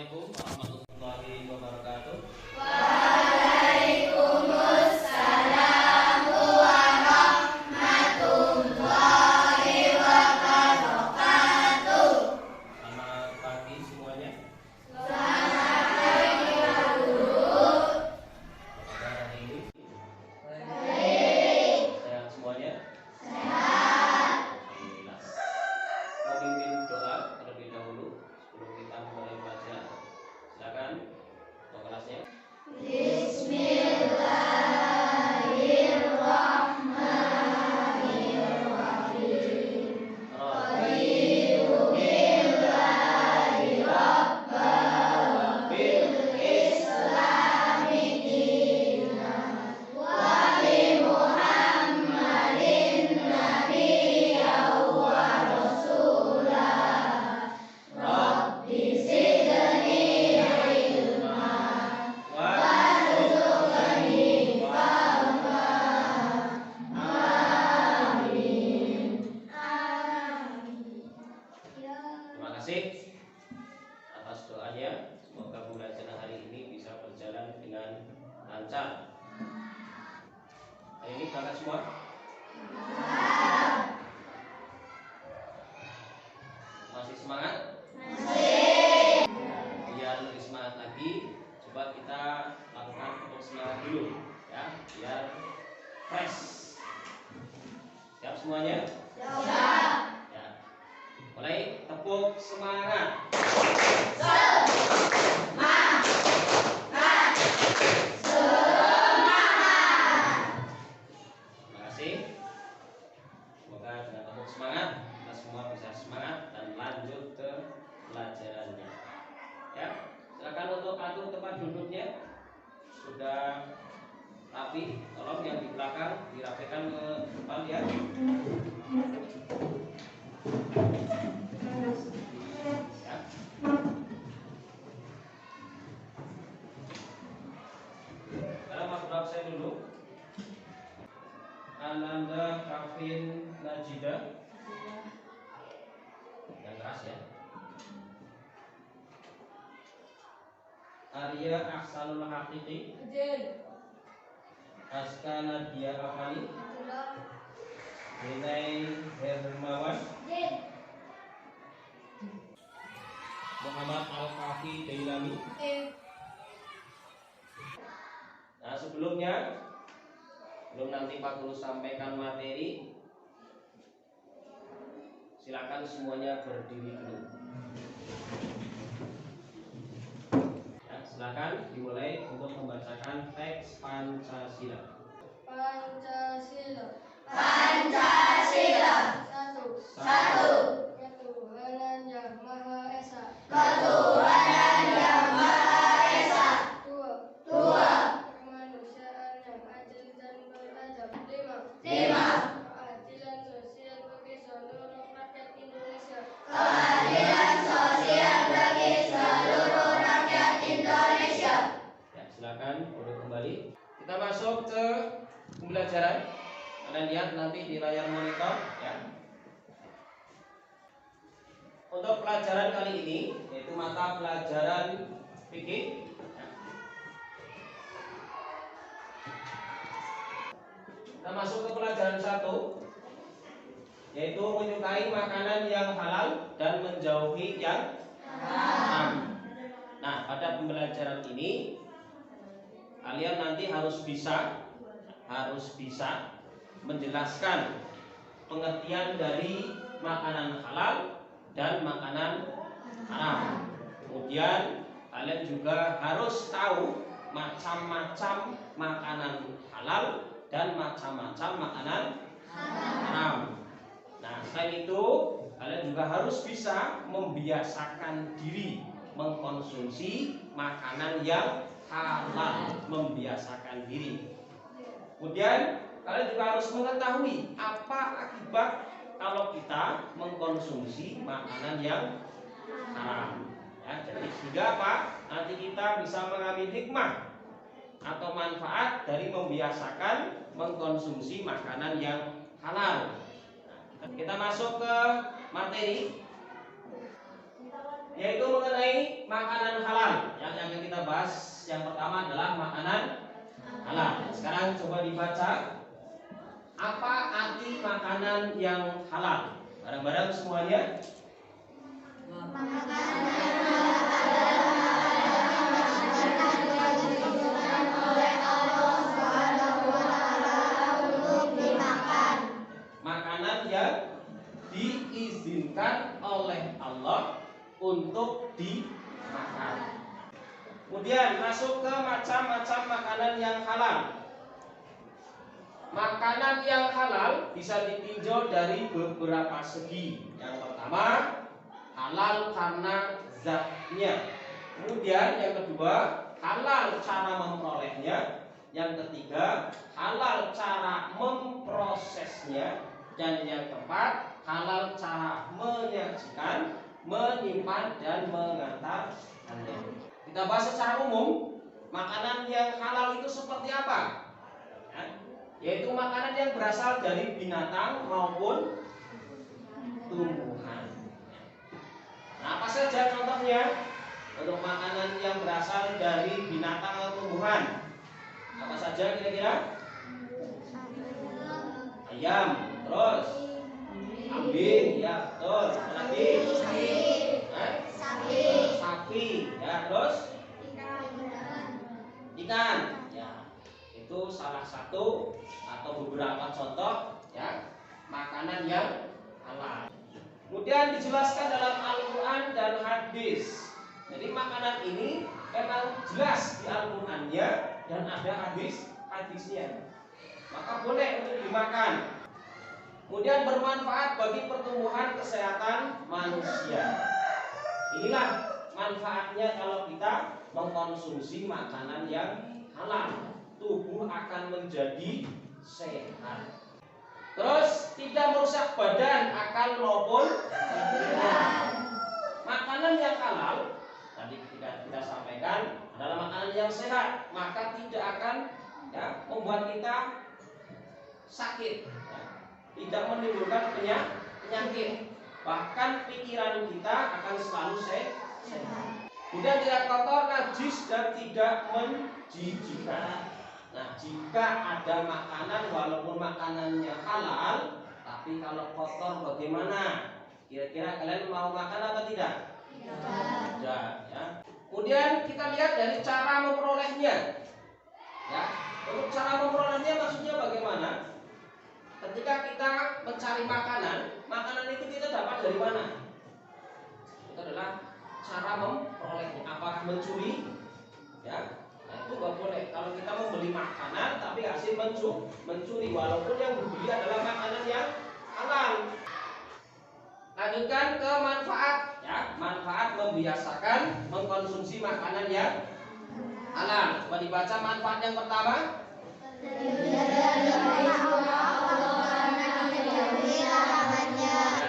Assalamualaikum warahmatullahi wabarakatuh. Waalaikumsalam warahmatullahi wabarakatuh. Selamat pagi semuanya. Selamat pagi Pak Guru. Apa kabar hari ini? Baik. Sehat semuanya? Sehat. Alhamdulillah. Mau pimpin doa terlebih dahulu sebelum kita mulai belajar. Silakan untuk kelasnya. Bismillahirrahmanirrahim. Raditu billahi rabban bil islami dinan wa bi Muhammadin nabiyyan wa rasulah. Rabbi zidni ilman warzuqni fahman. Amin. Terima kasih atas doanya. Semoga pembelajaran hari ini bisa berjalan dengan lancar. Hari ini berangkat semua? Masih semangat? Masih. Biar lebih semangat lagi, coba kita lakukan tepuk semangat dulu, ya, biar fresh. Siap semuanya? Siap. Ya. Mulai tepuk semangat. Terima kasih. Semoga dengan tepuk semangat kita semua bisa semangat dan lanjut ke pelajarannya. Ya, silakan untuk atur tempat duduknya. Sudah rapi, tolong yang di belakang dirapikan ke depan ya. Ya. Sekarang masuk absen dulu. Ananda Kavin Najida. Yang keras ya. Arya Ahsanul Haqiqi. Aska Nadia Afani. Binai Hermawan. Muhammad Al-Kafi Dailami. Nah, sebelum nanti Pak Guru sampaikan materi, silakan semuanya berdiri dulu. Ya, silakan dimulai untuk membacakan teks Pancasila. Pancasila. Pancasila. Satu. 1. Ketuhanan Yang Maha Esa. Ketuhanan Yang Maha Esa. 2. 2. Kemanusiaan yang adil dan beradab. 5. 5. Keadilan sosial bagi seluruh rakyat Indonesia. Keadilan sosial bagi seluruh rakyat Indonesia. Ya, silakan duduk kembali. Kita masuk ke pembelajaran. Kalian lihat nanti di layar monitor ya. Untuk pelajaran kali ini yaitu mata pelajaran fikih. Ya. Kita masuk ke pelajaran 1 yaitu menyukai makanan yang halal dan menjauhi yang haram. Nah, pada pembelajaran ini kalian nanti harus bisa menjelaskan pengertian dari makanan halal dan makanan haram. Kemudian kalian juga harus tahu macam-macam makanan halal dan macam-macam makanan haram. Nah, selain itu kalian juga harus bisa membiasakan diri mengkonsumsi makanan yang halal, membiasakan diri. Kemudian kalian juga harus mengetahui apa akibat kalau kita mengkonsumsi makanan yang haram. Ya, jadi sehingga apa? Nanti kita bisa mengambil hikmah atau manfaat dari membiasakan mengkonsumsi makanan yang halal. Nah, kita masuk ke materi, yaitu mengenai makanan halal. Yang akan kita bahas yang pertama adalah makanan halal. Sekarang coba dibaca, apa arti makanan yang halal? Bareng-bareng semuanya. Makanan yang diizinkan oleh Allah untuk dimakan. Kemudian masuk ke macam-macam makanan yang halal. Makanan yang halal bisa ditinjau dari beberapa segi. Yang pertama, halal karena zatnya. Kemudian yang kedua, halal cara memperolehnya. Yang ketiga, halal cara memprosesnya. Dan yang keempat, halal cara menyajikan, menyimpan, dan mengantarkannya. Kita bahas secara umum, makanan yang halal itu seperti apa? Yaitu makanan yang berasal dari binatang maupun tumbuhan. Nah, apa saja contohnya untuk makanan yang berasal dari binatang atau tumbuhan? Apa saja kira-kira? Ayam, terus kambing, ya betul. Lagi sapi, ya terus ikan, ya itu salah satu atau beberapa contoh ya makanan yang halal. Kemudian dijelaskan dalam Al-Quran dan hadis. Jadi makanan ini memang jelas di Al-Qurannya dan ada hadisnya. Maka boleh untuk dimakan. Kemudian bermanfaat bagi pertumbuhan kesehatan manusia. Inilah manfaatnya kalau kita mengkonsumsi makanan yang halal. Tubuh akan menjadi sehat. Terus tidak merusak badan, akal maupun pikiran. Makanan yang halal tadi kita sampaikan adalah makanan yang sehat, maka tidak akan membuat kita sakit, tidak menimbulkan penyakit. Bahkan pikiran kita akan selalu sehat. Kemudian tidak kotor, najis, dan tidak menjijikkan. Nah, jika ada makanan walaupun makanannya halal, tapi kalau kotor bagaimana? Kira-kira kalian mau makan apa tidak? Tidak. Ya. Kemudian kita lihat dari cara memperolehnya. Ya, untuk cara memperolehnya maksudnya bagaimana? Ketika kita mencari makanan itu kita dapat dari mana? Itu adalah cara memperolehnya. Apakah mencuri? Ya. Nah, itu nggak boleh. Kalau kita membeli makanan tapi hasil mencuri, walaupun yang dibeli adalah makanan yang halal. Lanjutkan ke manfaat, ya. Manfaat membiasakan mengkonsumsi makanan yang halal. Coba dibaca manfaat yang pertama.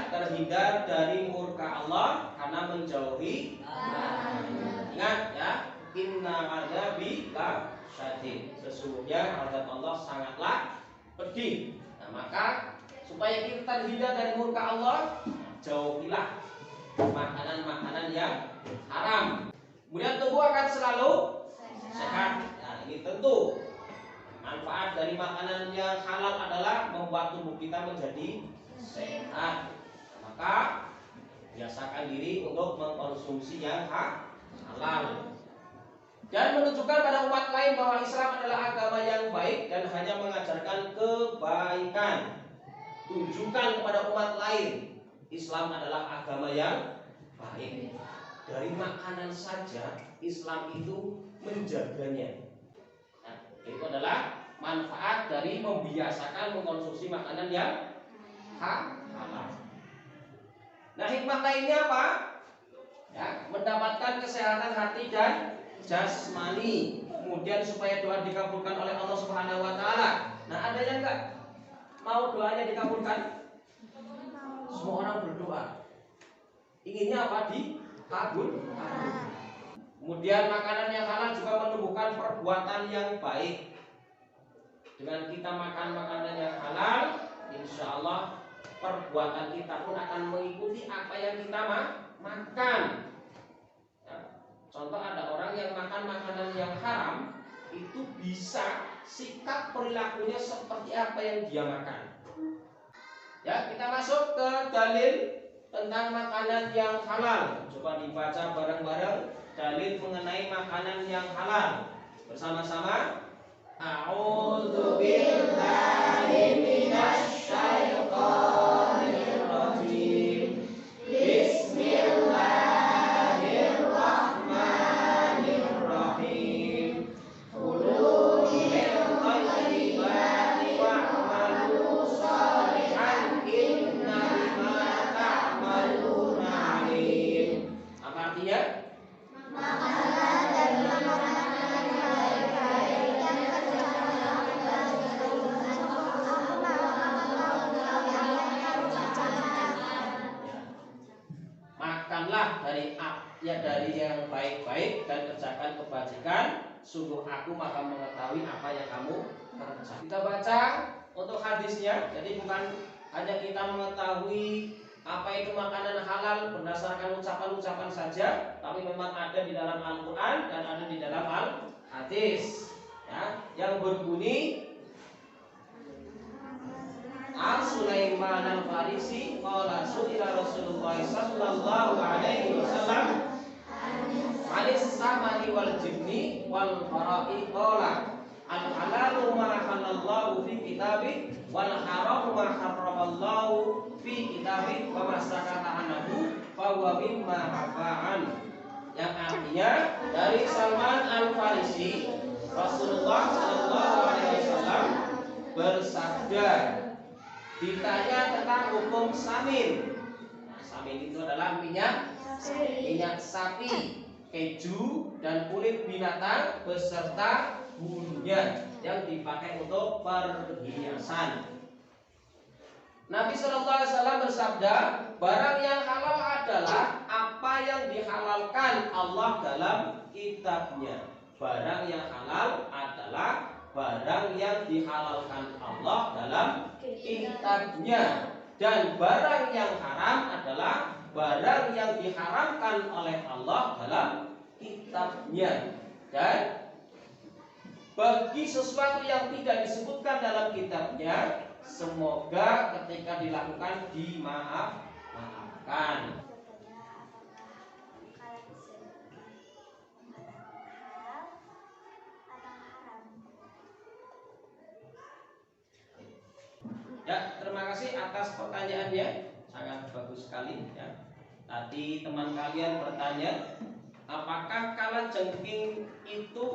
Terhindar dari murka Allah karena menjauhi. Ingat ya. Inna adzabi la syadid. Sesungguhnya azab Allah sangatlah pedih. Nah, maka supaya kita terhindar dari murka Allah, jauhilah makanan-makanan yang haram. Kemudian tubuh akan selalu sehat. Nah, ini tentu manfaat dari makanan yang halal adalah membuat tubuh kita menjadi sehat. Maka biasakan diri untuk mengkonsumsi yang halal. Dan menunjukkan pada umat lain bahwa Islam adalah agama yang baik dan hanya mengajarkan kebaikan. Tunjukkan kepada umat lain Islam adalah agama yang baik. Dari makanan saja Islam itu menjaganya. Nah, itu adalah manfaat dari membiasakan mengkonsumsi makanan yang halal. Nah, hikmah lainnya apa? Ya, mendapatkan kesehatan hati dan jasmani, kemudian supaya doa dikabulkan oleh Allah Subhanahu wa taala. Nah, ada yang enggak mau doanya dikabulkan? Semua orang berdoa. Inginnya apa? Dikabul. Kemudian makanan yang halal juga menumbuhkan perbuatan yang baik. Dengan kita makan makanan yang halal, insya Allah perbuatan kita pun akan mengikuti apa yang kita makan. itu bisa sikap perilakunya seperti apa yang dia makan. Ya, kita masuk ke dalil tentang makanan yang halal. Coba dibaca bareng-bareng dalil mengenai makanan yang halal. Bersama-sama. A'udzu billahi minasy syaithanir rajim. Bismillahirrahmanirrahim. Kulu min thayyibati wa'malu shalihan inna bima ta'maluna alim. Apa artinya? Makanlah dari makanan yang baik-baik dan kerjakanlah makanlah dari yang baik-baik dan kerjakan kebajikan. Sungguh aku maka mengetahui apa yang kamu kerjakan. Kita baca untuk hadisnya. Jadi bukan hanya kita mengetahui apa itu makanan halal berdasarkan ucapan-ucapan saja, tapi memang ada di dalam Al-Quran dan ada di dalam Al-Hadis, ya, yang berbunyi Al-Sulaiman Al-Farisi qala su'ila Rasulullah sallallahu alaihi wasallam anis samani wal jibni wal fara'i qala al-halalu ma halallahu fi kitabih wal haramu ma harramallahu fi kitabih wa masakata anhu fa huwa mimma hafa'an. Yang artinya dari Salman Al-Farisi, Rasulullah sallallahu alaihi wasallam bersabda, ditanya tentang hukum samin. Samin itu adalah minyak sapi, keju dan kulit binatang beserta bulunya yang dipakai untuk perhiasan. Nabi SAW bersabda, barang yang halal adalah apa yang dihalalkan Allah dalam kitabnya. Barang yang halal adalah barang yang dihalalkan Allah dalam kitabnya. Dan barang yang haram adalah barang yang diharamkan oleh Allah dalam kitabnya. Dan bagi sesuatu yang tidak disebutkan dalam kitabnya, semoga ketika dilakukan dimaafkan. Ya, terima kasih atas pertanyaannya, sangat bagus sekali ya. Tadi teman kalian bertanya, apakah kalajengking itu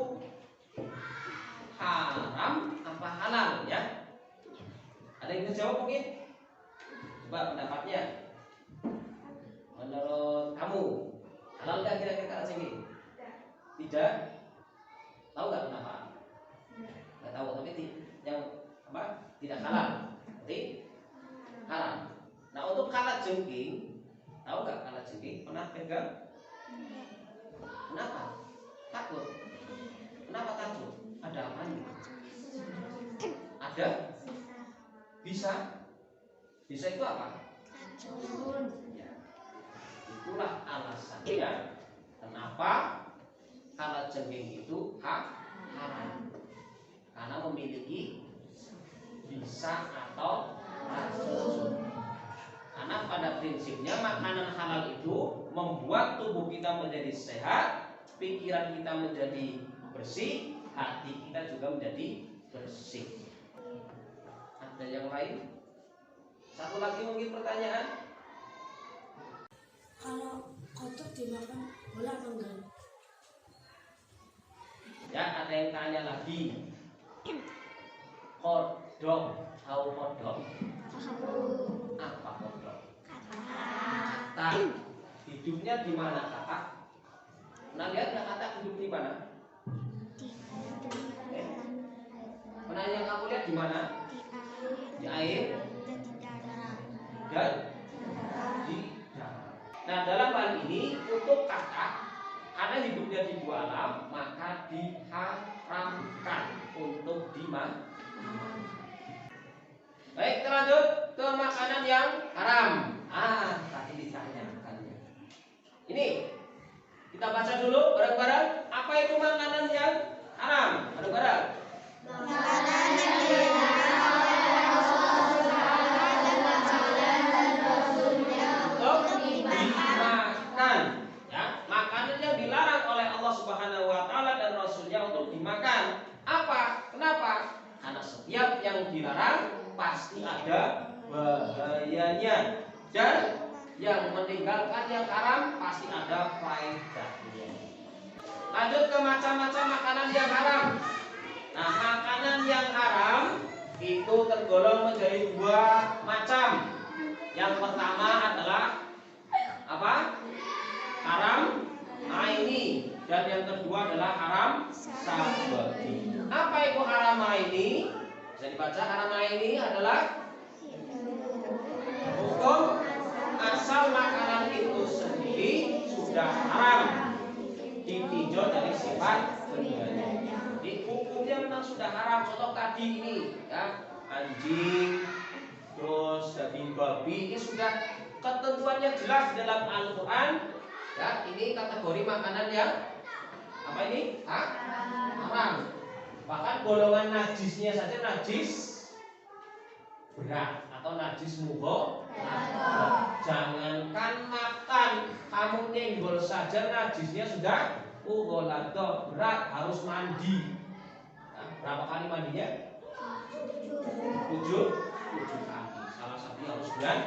haram apa halal ya? Ada yang bisa jawab mungkin? Coba pendapatnya. Menurut kamu halal nggak kira-kira kalajengking? Tidak. Tahu nggak kenapa? Nggak tahu, tapi yang apa? Tidak halal. Berarti haram. Nah, untuk kalajengking, tahu nggak kalajengking? Pernah pegang? Kenapa? Takut. Kenapa takut? Ada apanya? Ada? Bisa? Bisa itu apa? Ya. Itulah alasannya kenapa kalajengking itu haram. Karena memiliki bisa atau racun. Karena pada prinsipnya makanan halal itu membuat tubuh kita menjadi sehat, pikiran kita menjadi bersih, hati kita juga menjadi bersih. Ada yang lain? Satu lagi mungkin pertanyaan. Kalau kotor dimakan boleh apa enggak? Ya, ada yang tanya lagi. Kodok, tahu kodok? Apa kodok? Kata. Hidupnya di mana kata? Pernah lihat nggak kata hidup di mana? Pernah yang kamu lihat di mana? Di air dan di darat. Nah, dalam hal ini untuk kakak, karena hidupnya di dua alam, maka diharamkan untuk dimakan. Baik, kita lanjut ke makanan yang haram. Tadi ditanyakannya. Ini kita baca dulu bareng-bareng. Apa itu makanan yang haram. Bareng-bareng. Makanan yang dilarang oleh Allah dan Rasulnya Untuk untuk dimakan. dimakan. Ya, makanan yang dilarang oleh Allah Subhanahu wa taala dan Rasulnya untuk dimakan. Apa? Kenapa? Karena setiap yang dilarang pasti ada bahayanya. Dan yang meninggalkan yang haram pasti ada faedahnya. Lanjut ke macam-macam makanan yang haram. Nah, makanan yang haram itu tergolong menjadi dua macam. Yang pertama adalah apa? Haram aini, dan yang kedua adalah haram sababi. Apa itu haram aini? Bisa dibaca. Haram aini adalah hukum asal makanan itu sendiri sudah haram ditinjau dari sifat bendanya. Jadi hukumnya memang sudah haram. Contoh tadi ini ya, anjing, terus daging babi, ini sudah ketentuannya jelas dalam Al-Quran. Ya, ini kategori makanan yang apa ini? Haram. Bahkan golongan najisnya saja najis berat atau najis mubah. Jangankan makan, kamu nenggol saja najisnya sudah mughalladhah, berat, harus mandi. Nah, berapa kali mandinya? 7 kali. Salah satunya harus bulan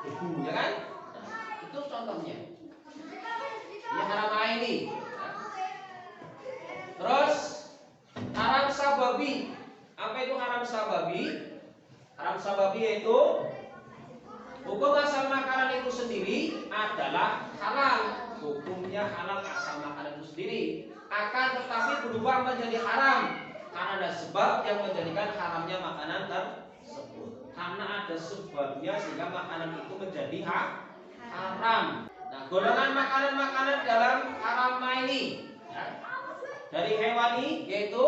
debu, ya kan? Nah, itu contohnya. Ini haram aini. Nah. Terus haram sababi. Apa itu haram sababi? Haram sababi yaitu hukum asal makanan itu sendiri adalah halal. Hukumnya halal asal makanan itu sendiri, akan tetapi berubah menjadi haram karena ada sebab yang menjadikan haramnya makanan tersebut. Karena ada sebabnya sehingga makanan itu menjadi haram. Nah, golongan makanan-makanan dalam haram ini ya, dari hewani yaitu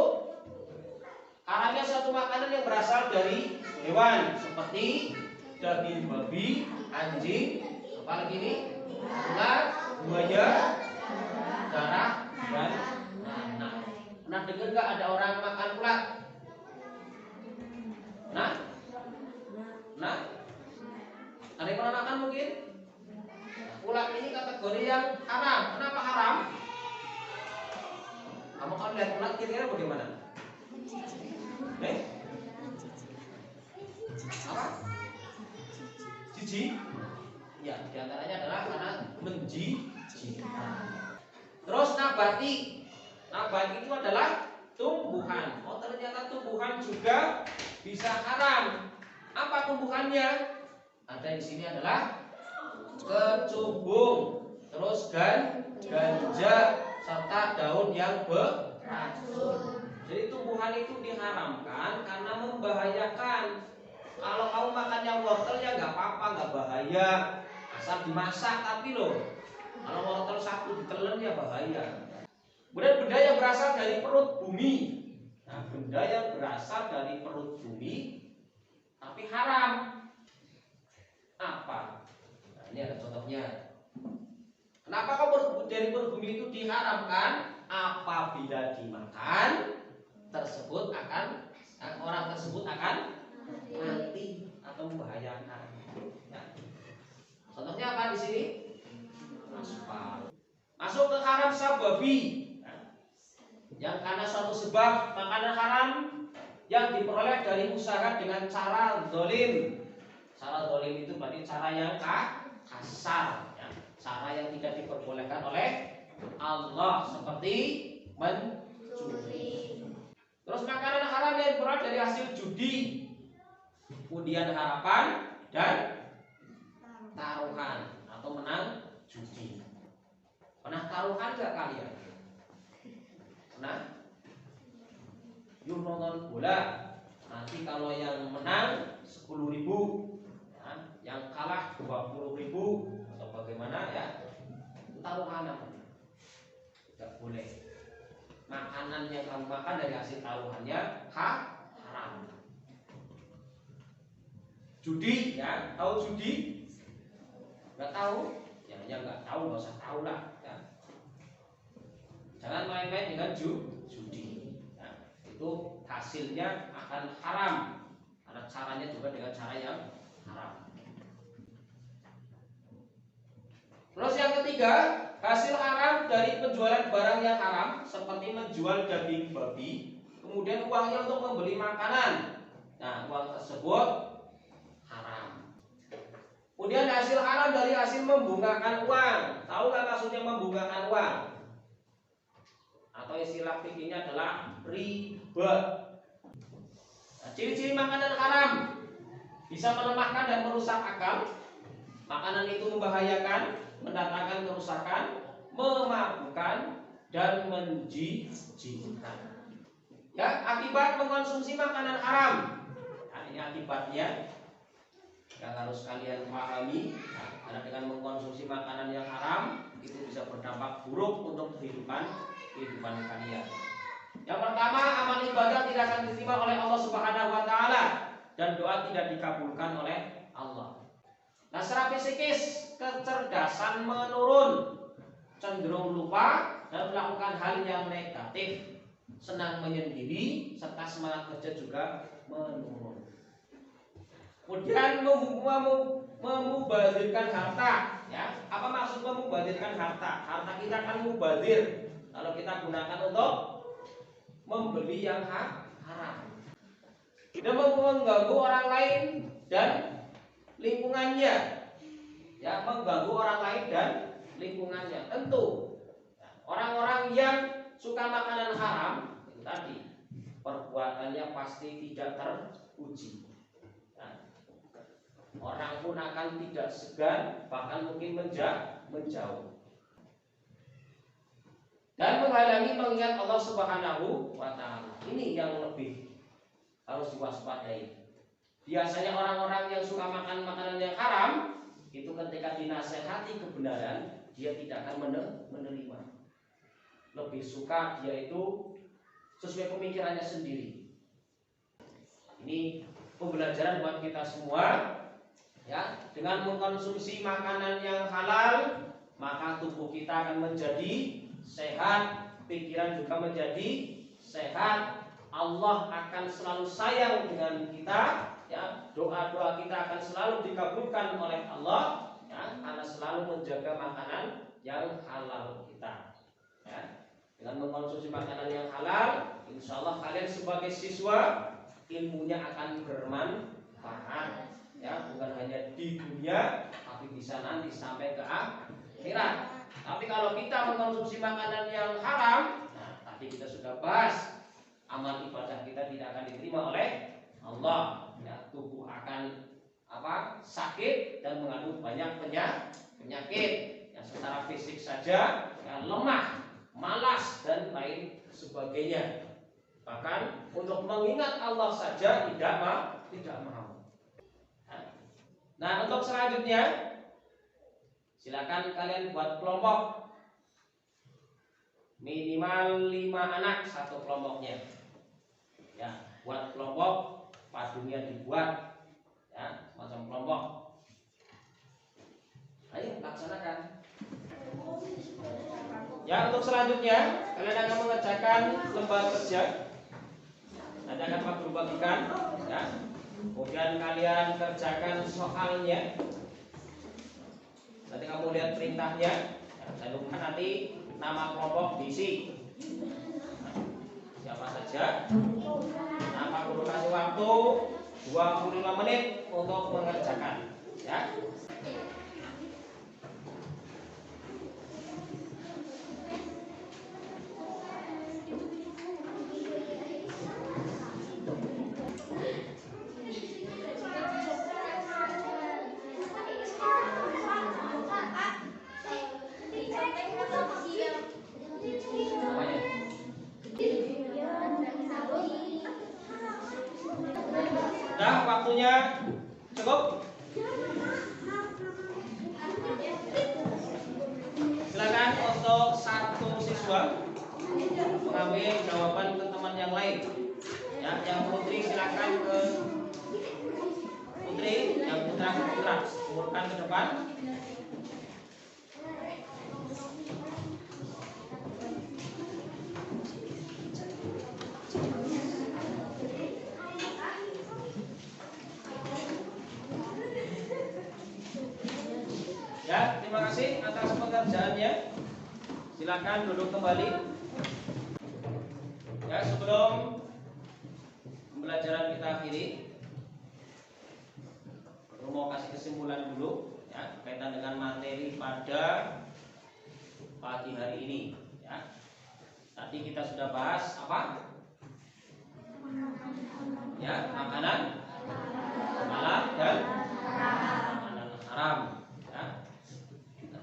haramnya suatu makanan yang berasal dari hewan seperti daging babi, anjing, apalagi ini, ular, buaya, darah, dan anak. Pernah dengar nggak ada orang makan ulat? Nah, ada yang pernah makan mungkin? Ulat ini kategori yang haram. Kenapa haram? Kamu kalau lihat ulat kira-kira bagaimana? Apa? Jijik? Ya, diantaranya adalah karena menjijikkan. Terus nabati. Nabati itu adalah tumbuhan. Oh, ternyata tumbuhan juga bisa haram. Apa tumbuhannya? Ada di sini adalah kecubung, terus ganja, serta daun yang beracun. Jadi tumbuhan itu diharamkan karena membahayakan. Kalau kamu makan yang wortel ya nggak apa-apa, nggak bahaya, asal dimasak. Tapi loh, kalau wortel satu ditelan ya bahaya. Kemudian benda yang berasal dari perut bumi. Nah, benda yang berasal dari perut bumi tapi haram. Apa? Nah, ini ada contohnya. Kenapa kau dari perut bumi itu diharamkan? Apabila dimakan tersebut akan orang tersebut akan mati atau membahayakan. Ya. Contohnya apa di sini? Masuk ke haram sababi. Yang karena suatu sebab makanan haram yang diperoleh dari usaha dengan cara zalim. Cara zalim itu berarti cara yang kasar, ya. Cara yang tidak diperbolehkan oleh Allah, seperti mencuri. Terus makanan haram yang diperoleh dari hasil judi, kemudian harapan dan taruhan atau menang judi. Pernah taruhan nggak kalian? Pernah? Yuk nonton bola. Nanti kalau yang menang 10.000, ya, yang kalah 20.000 atau bagaimana ya? Taruhan apa? Tidak boleh. Makanan yang kamu makan dari hasil taruhannya haram. Judi, ya, tahu judi? Nggak tahu? Ya nggak tahu, nggak usah tahu lah. Ya. Jangan main-main dengan judi. itu hasilnya akan haram karena caranya juga dengan cara yang haram. Terus yang ketiga, hasil haram dari penjualan barang yang haram seperti menjual daging babi, kemudian uangnya untuk membeli makanan. Nah, uang tersebut haram. Kemudian hasil haram dari hasil membungkakan uang. Tahu nggak maksudnya membungkakan uang? Atau istilah fikihnya adalah riba. Nah, ciri-ciri makanan haram bisa melemahkan dan merusak akal. Makanan itu membahayakan, mendatangkan kerusakan, memabukkan, dan menjijikkan. Ya, akibat mengkonsumsi makanan haram. Nah, ini akibatnya yang harus kalian pahami. Nah, karena dengan mengkonsumsi makanan yang haram itu bisa berdampak buruk untuk kehidupan kalian. Yang pertama, amal ibadah tidak akan diterima oleh Allah Subhanahu wa taala dan doa tidak dikabulkan oleh Allah. Nah, secara psikis kecerdasan menurun, cenderung lupa dan melakukan hal yang negatif, senang menyendiri, serta semangat kerja juga menurun. Kemudian memubazirkan harta, ya. Apa maksud memubazirkan harta? Harta kita akan mubazir kalau kita gunakan untuk membeli yang haram. Dan mengganggu orang lain dan lingkungannya, ya, mengganggu orang lain dan lingkungannya. Tentu orang-orang yang suka makanan haram itu tadi perbuatannya pasti tidak terpuji. Nah, orang pun akan tidak segan, bahkan mungkin menjauh dan menghalangi mengingat Allah Subhanahu wa taala. Ini yang lebih harus diwaspadai. Biasanya orang-orang yang suka makan makanan yang haram itu ketika dinasehati kebenaran dia tidak akan menerima. Lebih suka dia itu sesuai pemikirannya sendiri. Ini pembelajaran buat kita semua, ya. Dengan mengkonsumsi makanan yang halal, maka tubuh kita akan menjadi sehat, pikiran juga menjadi sehat. Allah akan selalu sayang dengan kita. Ya, doa-doa kita akan selalu dikabulkan oleh Allah, ya, karena selalu menjaga makanan yang halal kita. Ya, dengan mengkonsumsi makanan yang halal, insya Allah kalian sebagai siswa ilmunya akan bermanfaat. Ya, bukan hanya di dunia, tapi bisa nanti sampai ke akhirat. Tapi kalau kita mengkonsumsi makanan yang haram, nah tadi kita sudah bahas, amal ibadah kita tidak akan diterima oleh Allah. Ya, tubuh akan sakit dan mengandung banyak penyakit yang secara fisik saja ya, lemah, malas dan lain sebagainya. Bahkan untuk mengingat Allah saja tidak mau. Nah, untuk selanjutnya silakan kalian buat kelompok minimal 5 anak satu kelompoknya. Ya, buat kelompok, padunya dibuat, ya, semacam kelompok. Ayo laksanakan. Ya, untuk selanjutnya kalian akan mengerjakan lembar kerja. Nanti akan Pak bagikan, ya. Kemudian kalian kerjakan soalnya. Nanti kamu lihat perintahnya. Ya, jangan lupa nanti nama kelompok diisi. Siapa saja. Nah, Pak Guru kasih waktu 25 menit untuk mengerjakan, ya. Nah, waktunya cukup. Silakan untuk satu siswa mengambil jawaban ke teman yang lain. Ya, yang putri silakan ke putri, yang putra ke putra. Urutkan ke depan. Silakan duduk kembali. Ya, sebelum pembelajaran kita akhiri, aku mau kasih kesimpulan dulu ya berkaitan dengan materi pada pagi hari ini ya. Tadi kita sudah bahas apa? Ya, makanan halal dan makanan haram ya.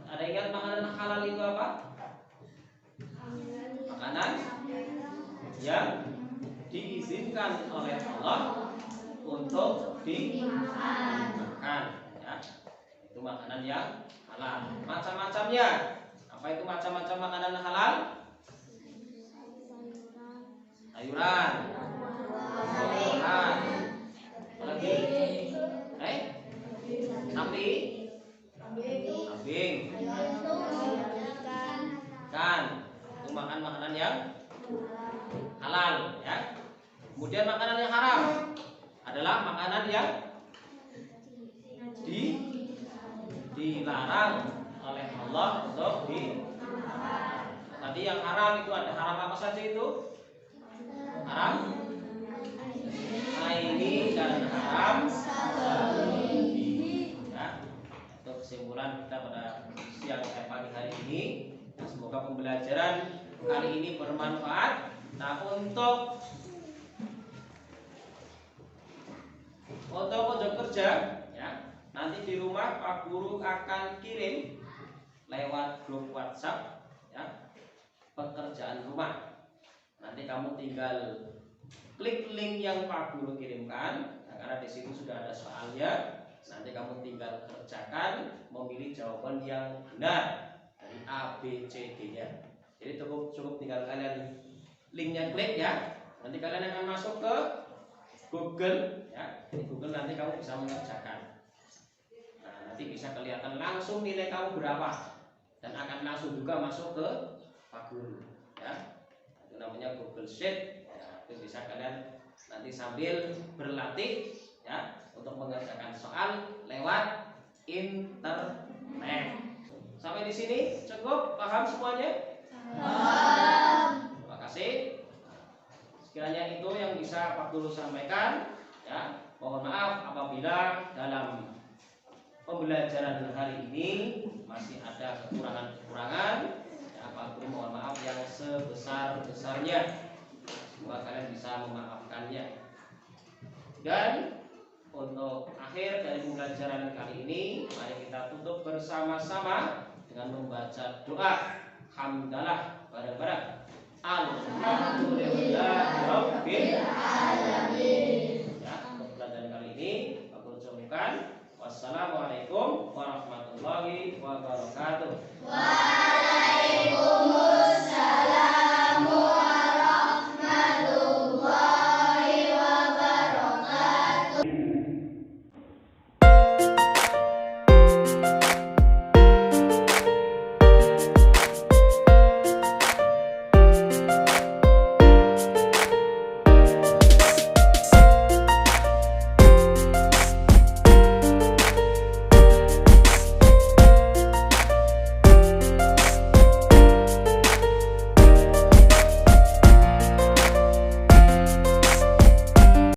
Ada ingat makanan halal itu apa? Makanan yang diizinkan oleh Allah untuk dimakan ya. Itu makanan yang halal. Macam-macamnya. Apa itu macam-macam makanan halal? Sayuran, buah-buahan, apalagi? Sapi, kambing, ikan. Itu makan makanan yang halal ya. Kemudian makanan yang haram adalah makanan yang dilarang oleh Allah untuk Tadi yang haram itu ada haram apa saja itu? Haram aini dan haram ya. Untuk kesimpulan kita pada siang pagi hari ini, semoga pembelajaran kali ini bermanfaat. Nah, untuk pojok kerja ya, nanti di rumah Pak Guru akan kirim lewat grup WhatsApp ya, pekerjaan rumah. Nanti kamu tinggal klik link yang Pak Guru kirimkan ya, karena di situ sudah ada soalnya. Nanti kamu tinggal kerjakan, memilih jawaban yang benar dari A, B, C, D-nya. Jadi cukup tinggal kalian linknya klik ya. Nanti kalian akan masuk ke Google ya. Di Google nanti kamu bisa mengerjakan. Nah, nanti bisa kelihatan langsung nilai kamu berapa dan akan langsung juga masuk ke Pak Guru ya. Itu namanya Google Sheet ya. Itu bisa kalian nanti sambil berlatih ya untuk mengerjakan soal lewat internet. Sampai di sini cukup paham semuanya? Terima kasih. Sekiranya itu yang bisa Pak Guru sampaikan ya. Mohon maaf apabila dalam pembelajaran hari ini masih ada kekurangan-kekurangan ya, Pak Guru mohon maaf yang sebesar-besarnya. Semoga kalian bisa memaafkannya. Dan untuk akhir dari pembelajaran kali ini, mari kita tutup bersama-sama dengan membaca doa hamdalah bareng-bareng.